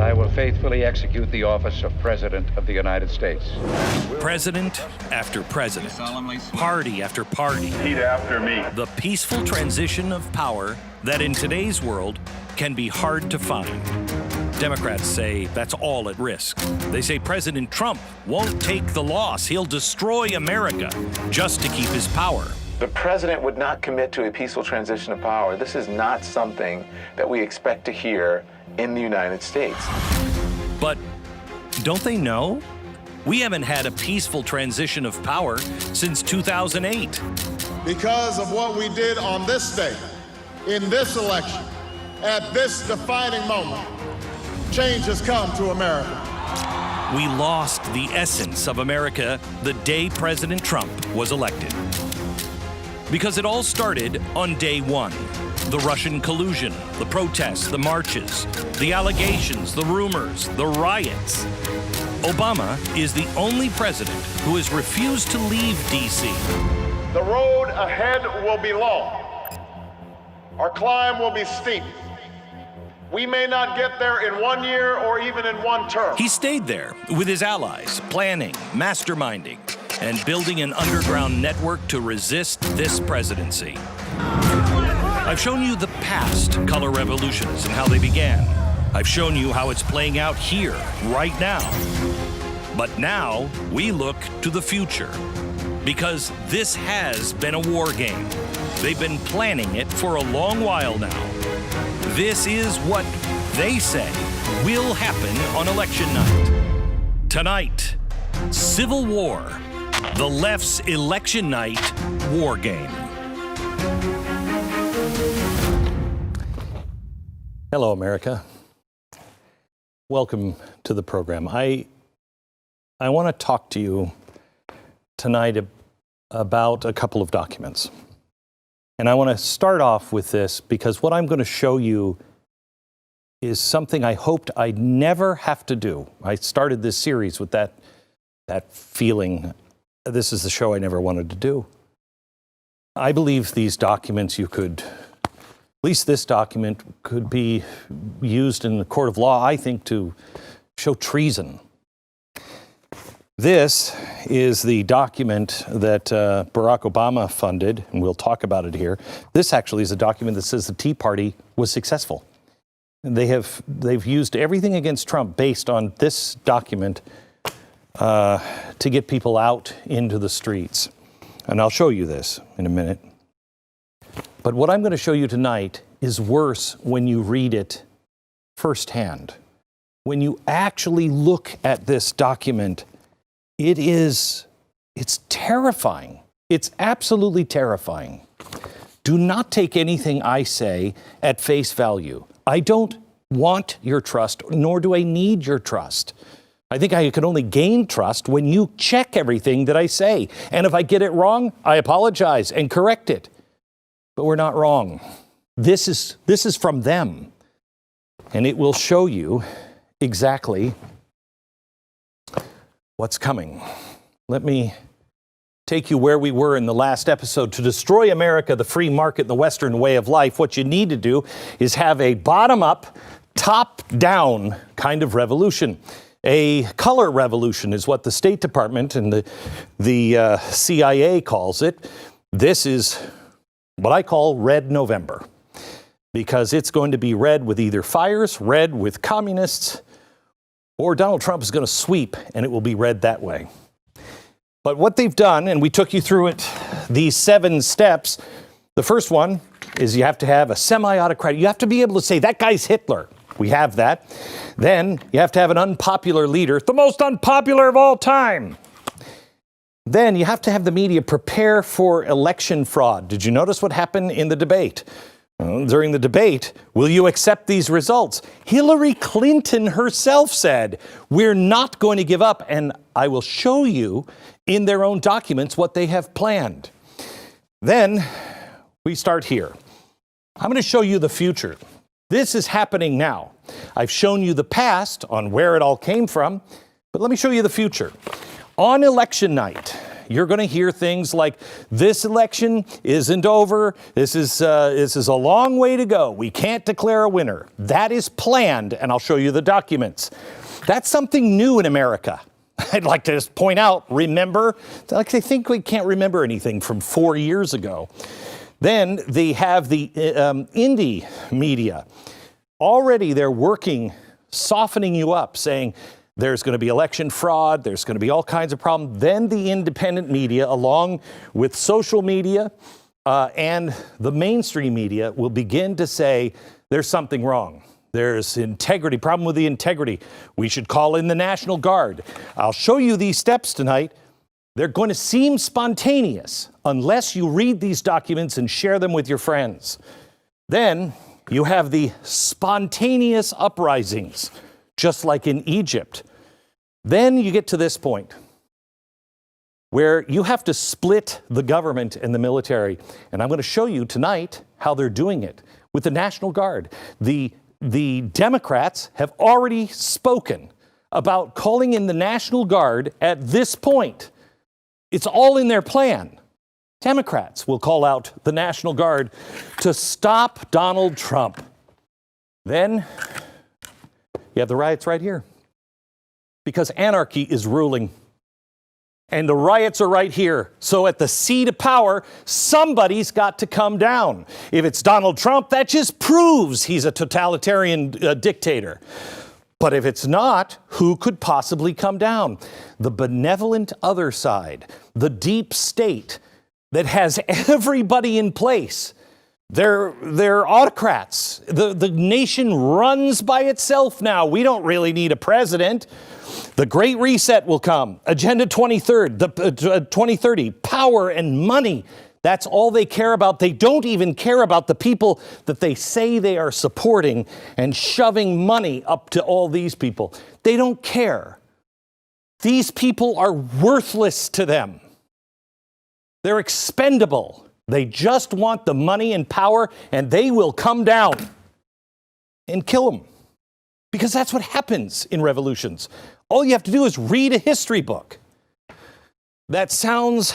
I will faithfully execute the office of President of the United States. President after president, party after party. Repeat after me. The peaceful transition of power that in today's world can be hard to find. Democrats say that's all at risk. They say President Trump won't take the loss. He'll destroy America just to keep his power. The president would not commit to a peaceful transition of power. This is not something that we expect to hear in the United States. But don't they know? We haven't had a peaceful transition of power since 2008. Because of what we did on this day, in this election, at this defining moment, change has come to America. We lost the essence of America the day President Trump was elected. Because it all started on day one. The Russian collusion, the protests, the marches, the allegations, the rumors, the riots. Obama is the only president who has refused to leave D.C. The road ahead will be long. Our climb will be steep. We may not get there in 1 year or even in one term. He stayed there with his allies, planning, masterminding, and building an underground network to resist this presidency. I've shown you the past color revolutions and how they began. I've shown you how it's playing out here, right now. But now we look to the future, because this has been a war game. They've been planning it for a long while now. This is what they say will happen on election night. Tonight, civil war, the left's election night war game. Hello, America. Welcome to the program. I want to talk to you tonight about a couple of documents. And I want to start off with this because what I'm going to show you is something I hoped I'd never have to do. I started this series with that feeling, this is the show I never wanted to do. I believe these documents at least this document could be used in the court of law, I think, to show treason. This is the document that Barack Obama funded, and we'll talk about it here. This actually is a document that says the Tea Party was successful. And they've used everything against Trump based on this document to get people out into the streets. And I'll show you this in a minute. But what I'm going to show you tonight is worse when you read it firsthand. When you actually look at this document, it's terrifying. It's absolutely terrifying. Do not take anything I say at face value. I don't want your trust, nor do I need your trust. I think I can only gain trust when you check everything that I say. And if I get it wrong, I apologize and correct it. But we're not wrong. This is from them. And it will show you exactly what's coming. Let me take you where we were in the last episode. To destroy America, the free market, and the Western way of life, what you need to do is have a bottom-up, top-down kind of revolution. A color revolution is what the State Department and the CIA calls it. This is what I call Red November, because it's going to be red with either fires, red with communists, or Donald Trump is going to sweep, and it will be red that way. But what they've done, and we took you through it, these 7 steps. The first one is you have to have a semi-autocratic. You have to be able to say, that guy's Hitler. We have that. Then you have to have an unpopular leader, the most unpopular of all time. Then you have to have the media prepare for election fraud. Did you notice what happened in the debate? During the debate, will you accept these results? Hillary Clinton herself said, we're not going to give up, and I will show you in their own documents what they have planned. Then we start here. I'm going to show you the future. This is happening now. I've shown you the past on where it all came from, but let me show you the future. On election night, you're going to hear things like, this election isn't over. This is a long way to go. We can't declare a winner. That is planned, and I'll show you the documents. That's something new in America. I'd like to just point out, remember, like they think we can't remember anything from 4 years ago. Then they have the indie media. Already they're working, softening you up, saying there's going to be election fraud, there's going to be all kinds of problems. Then the independent media, along with social media and the mainstream media, will begin to say there's something wrong. There's integrity, problem with the integrity. We should call in the National Guard. I'll show you these steps tonight. They're going to seem spontaneous unless you read these documents and share them with your friends. Then you have the spontaneous uprisings, just like in Egypt. Then you get to this point where you have to split the government and the military. And I'm going to show you tonight how they're doing it with the National Guard. The Democrats have already spoken about calling in the National Guard at this point. It's all in their plan. Democrats will call out the National Guard to stop Donald Trump. Then you have the riots right here, because anarchy is ruling. And the riots are right here. So at the seat of power, somebody's got to come down. If it's Donald Trump, that just proves he's a totalitarian dictator. But if it's not, who could possibly come down? The benevolent other side, the deep state that has everybody in place. They're autocrats. The nation runs by itself now. We don't really need a president. The Great Reset will come. Agenda 2030, power and money. That's all they care about. They don't even care about the people that they say they are supporting and shoving money up to all these people. They don't care. These people are worthless to them. They're expendable. They just want the money and power, and they will come down and kill them. Because that's what happens in revolutions. All you have to do is read a history book. That sounds